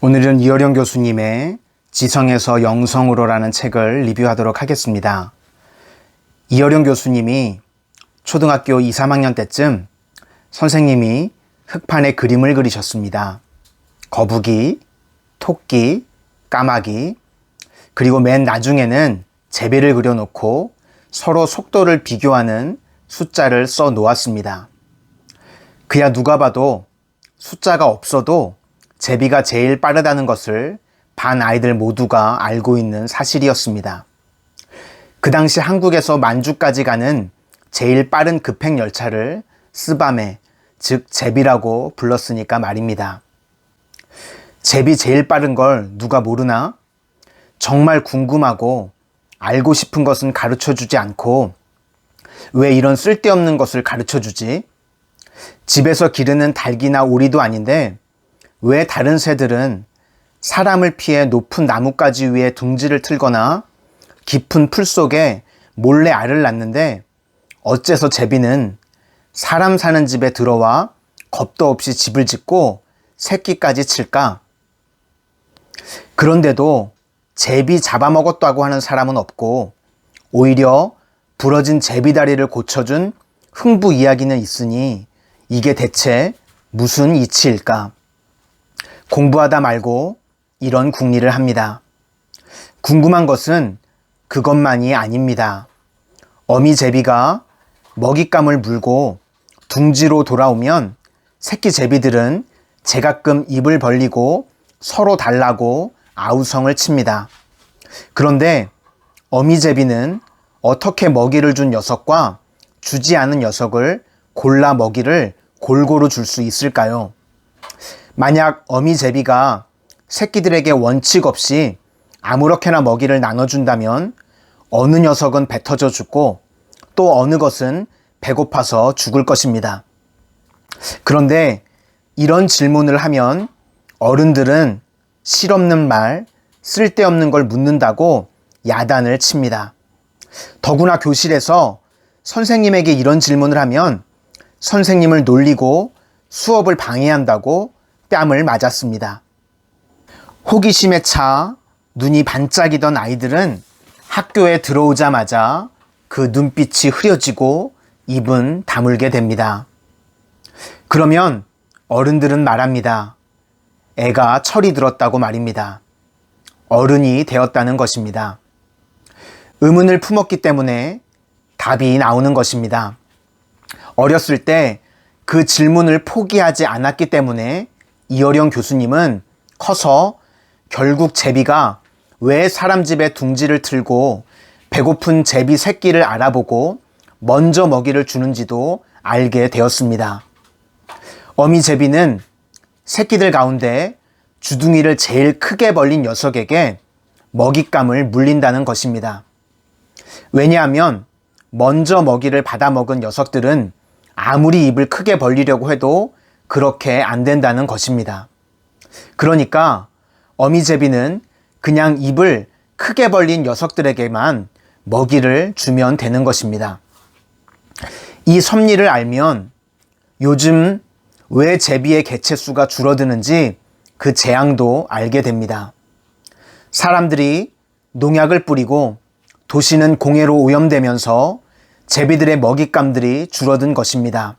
오늘은 이어령 교수님의 지성에서 영성으로라는 책을 리뷰하도록 하겠습니다. 이어령 교수님이 초등학교 2, 3학년 때쯤 선생님이 흙판에 그림을 그리셨습니다. 거북이, 토끼, 까마귀, 그리고 맨 나중에는 제비를 그려놓고 서로 속도를 비교하는 숫자를 써 놓았습니다. 그야 누가 봐도 숫자가 없어도 제비가 제일 빠르다는 것을 반 아이들 모두가 알고 있는 사실이었습니다. 그 당시 한국에서 만주까지 가는 제일 빠른 급행 열차를 스바메, 즉 제비라고 불렀으니까 말입니다. 제비 제일 빠른 걸 누가 모르나? 정말 궁금하고 알고 싶은 것은 가르쳐주지 않고 왜 이런 쓸데없는 것을 가르쳐주지? 집에서 기르는 닭이나 오리도 아닌데 왜 다른 새들은 사람을 피해 높은 나뭇가지 위에 둥지를 틀거나 깊은 풀 속에 몰래 알을 낳는데 어째서 제비는 사람 사는 집에 들어와 겁도 없이 집을 짓고 새끼까지 칠까? 그런데도 제비 잡아먹었다고 하는 사람은 없고 오히려 부러진 제비다리를 고쳐준 흥부 이야기는 있으니 이게 대체 무슨 이치일까? 공부하다 말고 이런 궁리를 합니다. 궁금한 것은 그것만이 아닙니다. 어미 제비가 먹잇감을 물고 둥지로 돌아오면 새끼 제비들은 제가끔 입을 벌리고 서로 달라고 아우성을 칩니다. 그런데 어미 제비는 어떻게 먹이를 준 녀석과 주지 않은 녀석을 골라 먹이를 골고루 줄 수 있을까요? 만약 어미 제비가 새끼들에게 원칙 없이 아무렇게나 먹이를 나눠준다면 어느 녀석은 배 터져 죽고 또 어느 것은 배고파서 죽을 것입니다. 그런데 이런 질문을 하면 어른들은 실없는 말, 쓸데없는 걸 묻는다고 야단을 칩니다. 더구나 교실에서 선생님에게 이런 질문을 하면 선생님을 놀리고 수업을 방해한다고 뺨을 맞았습니다. 호기심에 차 눈이 반짝이던 아이들은 학교에 들어오자마자 그 눈빛이 흐려지고 입은 다물게 됩니다. 그러면 어른들은 말합니다. 애가 철이 들었다고 말입니다. 어른이 되었다는 것입니다. 의문을 품었기 때문에 답이 나오는 것입니다. 어렸을 때 그 질문을 포기하지 않았기 때문에 이어령 교수님은 커서 결국 제비가 왜 사람 집에 둥지를 틀고 배고픈 제비 새끼를 알아보고 먼저 먹이를 주는지도 알게 되었습니다. 어미 제비는 새끼들 가운데 주둥이를 제일 크게 벌린 녀석에게 먹잇감을 물린다는 것입니다. 왜냐하면 먼저 먹이를 받아먹은 녀석들은 아무리 입을 크게 벌리려고 해도 그렇게 안 된다는 것입니다. 그러니까 어미 제비는 그냥 입을 크게 벌린 녀석들에게만 먹이를 주면 되는 것입니다. 이 섭리를 알면 요즘 왜 제비의 개체수가 줄어드는지 그 재앙도 알게 됩니다. 사람들이 농약을 뿌리고 도시는 공해로 오염되면서 제비들의 먹잇감들이 줄어든 것입니다.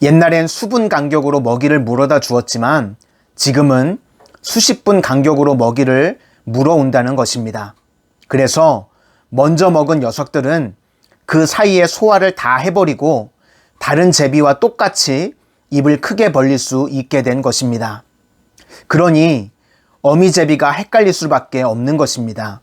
옛날엔 수분 간격으로 먹이를 물어다 주었지만 지금은 수십 분 간격으로 먹이를 물어온다는 것입니다. 그래서 먼저 먹은 녀석들은 그 사이에 소화를 다 해버리고 다른 제비와 똑같이 입을 크게 벌릴 수 있게 된 것입니다. 그러니 어미 제비가 헷갈릴 수밖에 없는 것입니다.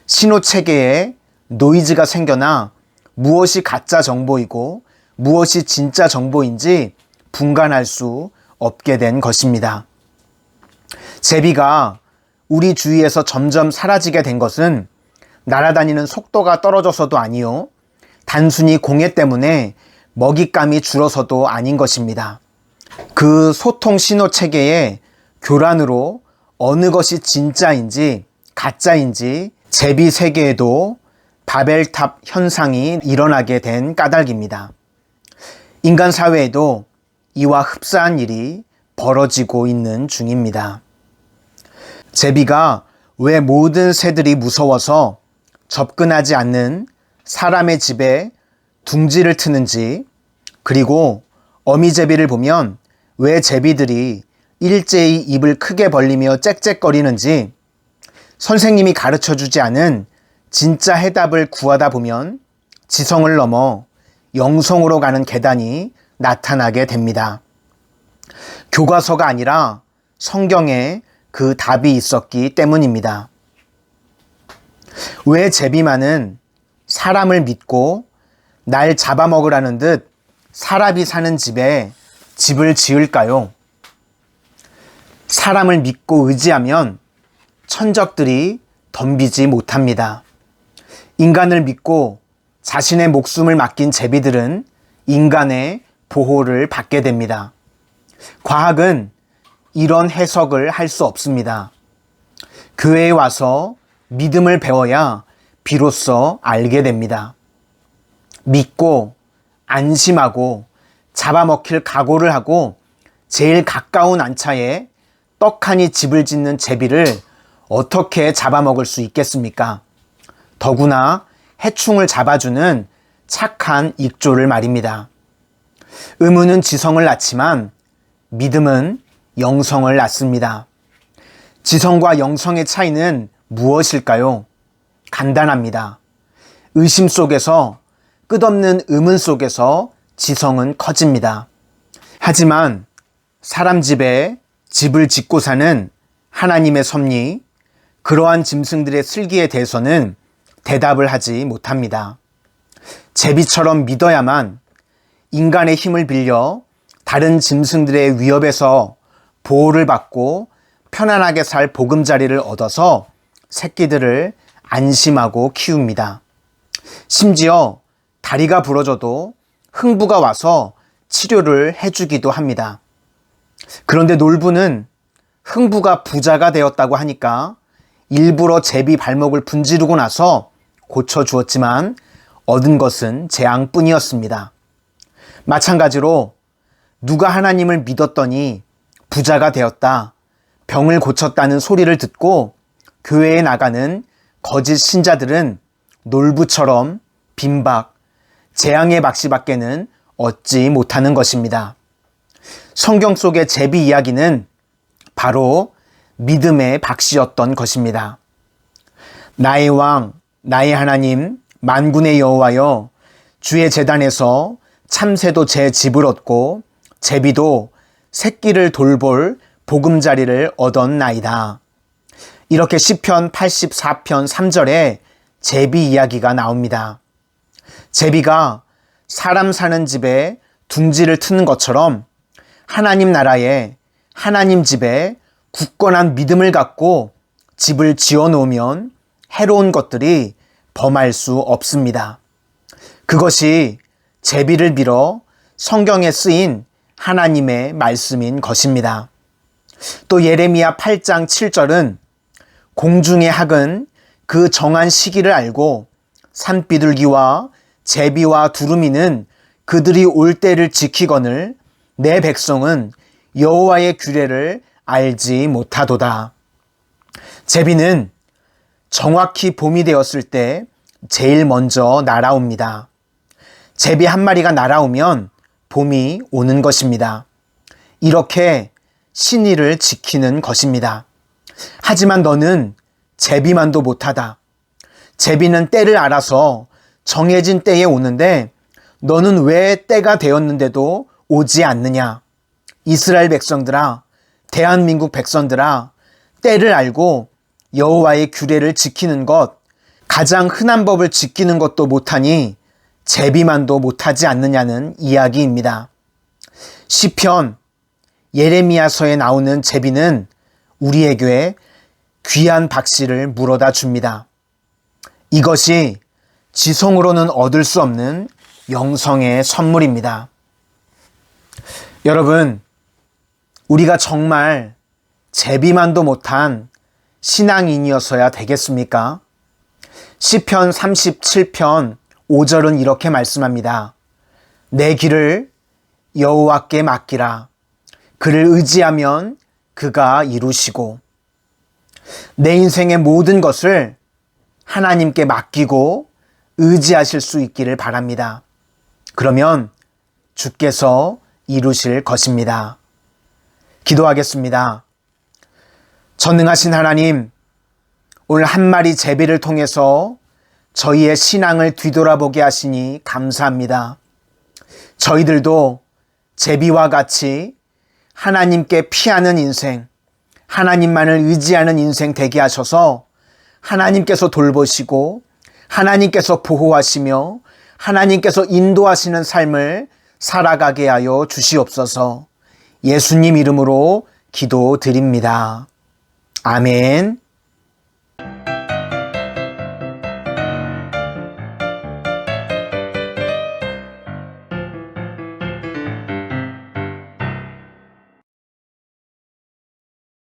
신호체계에 노이즈가 생겨나 무엇이 가짜 정보이고 무엇이 진짜 정보인지 분간할 수 없게 된 것입니다. 제비가 우리 주위에서 점점 사라지게 된 것은 날아다니는 속도가 떨어져서도 아니요, 단순히 공해 때문에 먹잇감이 줄어서도 아닌 것입니다. 그 소통 신호 체계의 교란으로 어느 것이 진짜인지 가짜인지 제비 세계에도 바벨탑 현상이 일어나게 된 까닭입니다. 인간 사회에도 이와 흡사한 일이 벌어지고 있는 중입니다. 제비가 왜 모든 새들이 무서워서 접근하지 않는 사람의 집에 둥지를 트는지, 그리고 어미제비를 보면 왜 제비들이 일제히 입을 크게 벌리며 짹짹거리는지 선생님이 가르쳐주지 않은 진짜 해답을 구하다 보면 지성을 넘어 영성으로 가는 계단이 나타나게 됩니다. 교과서가 아니라 성경에 그 답이 있었기 때문입니다. 왜 제비만은 사람을 믿고 날 잡아먹으라는 듯 사람이 사는 집에 집을 지을까요? 사람을 믿고 의지하면 천적들이 덤비지 못합니다. 인간을 믿고 자신의 목숨을 맡긴 제비들은 인간의 보호를 받게 됩니다. 과학은 이런 해석을 할 수 없습니다. 교회에 와서 믿음을 배워야 비로소 알게 됩니다. 믿고 안심하고 잡아먹힐 각오를 하고 제일 가까운 안차에 떡하니 집을 짓는 제비를 어떻게 잡아먹을 수 있겠습니까? 더구나 해충을 잡아주는 착한 익조를 말입니다. 의무는 지성을 낳지만 믿음은 영성을 낳습니다. 지성과 영성의 차이는 무엇일까요? 간단합니다. 의심 속에서, 끝없는 의문 속에서 지성은 커집니다. 하지만 사람 집에 집을 짓고 사는 하나님의 섭리, 그러한 짐승들의 슬기에 대해서는 대답을 하지 못합니다. 제비처럼 믿어야만 인간의 힘을 빌려 다른 짐승들의 위협에서 보호를 받고 편안하게 살 보금자리를 얻어서 새끼들을 안심하고 키웁니다. 심지어 다리가 부러져도 흥부가 와서 치료를 해주기도 합니다. 그런데 놀부는 흥부가 부자가 되었다고 하니까 일부러 제비 발목을 분지르고 나서 고쳐주었지만 얻은 것은 재앙뿐이었습니다. 마찬가지로 누가 하나님을 믿었더니 부자가 되었다, 병을 고쳤다는 소리를 듣고 교회에 나가는 거짓 신자들은 놀부처럼 빈박, 재앙의 박씨밖에는 얻지 못하는 것입니다. 성경 속의 제비 이야기는 바로 믿음의 박씨였던 것입니다. 나의 왕, 나의 하나님, 만군의 여호와여, 주의 제단에서 참새도 제 집을 얻고 제비도 새끼를 돌볼 보금자리를 얻었나이다. 이렇게 시편 84편 3절에 제비 이야기가 나옵니다. 제비가 사람 사는 집에 둥지를 트는 것처럼 하나님 나라에, 하나님 집에 굳건한 믿음을 갖고 집을 지어 놓으면 해로운 것들이 범할 수 없습니다. 그것이 제비를 빌어 성경에 쓰인 하나님의 말씀인 것입니다. 또 예레미야 8장 7절은 공중의 학은 그 정한 시기를 알고 산비둘기와 제비와 두루미는 그들이 올 때를 지키거늘 내 백성은 여호와의 규례를 알지 못하도다. 제비는 정확히 봄이 되었을 때 제일 먼저 날아옵니다. 제비 한 마리가 날아오면 봄이 오는 것입니다. 이렇게 신의를 지키는 것입니다. 하지만 너는 제비만도 못하다. 제비는 때를 알아서 정해진 때에 오는데 너는 왜 때가 되었는데도 오지 않느냐? 이스라엘 백성들아, 대한민국 백성들아, 때를 알고 여호와의 규례를 지키는 것, 가장 흔한 법을 지키는 것도 못하니 제비만도 못하지 않느냐는 이야기입니다. 시편, 예레미야서에 나오는 제비는 우리에게 귀한 박씨를 물어다 줍니다. 이것이 지성으로는 얻을 수 없는 영성의 선물입니다. 여러분, 우리가 정말 제비만도 못한 신앙인이어서야 되겠습니까? 시편 37편 5절은 이렇게 말씀합니다. 내 길을 여호와께 맡기라. 그를 의지하면 그가 이루시고, 내 인생의 모든 것을 하나님께 맡기고 의지하실 수 있기를 바랍니다. 그러면 주께서 이루실 것입니다. 기도하겠습니다. 전능하신 하나님, 오늘 한 마리 제비를 통해서 저희의 신앙을 뒤돌아보게 하시니 감사합니다. 저희들도 제비와 같이 하나님께 피하는 인생, 하나님만을 의지하는 인생 되게 하셔서 하나님께서 돌보시고 하나님께서 보호하시며 하나님께서 인도하시는 삶을 살아가게 하여 주시옵소서. 예수님 이름으로 기도드립니다. 아멘.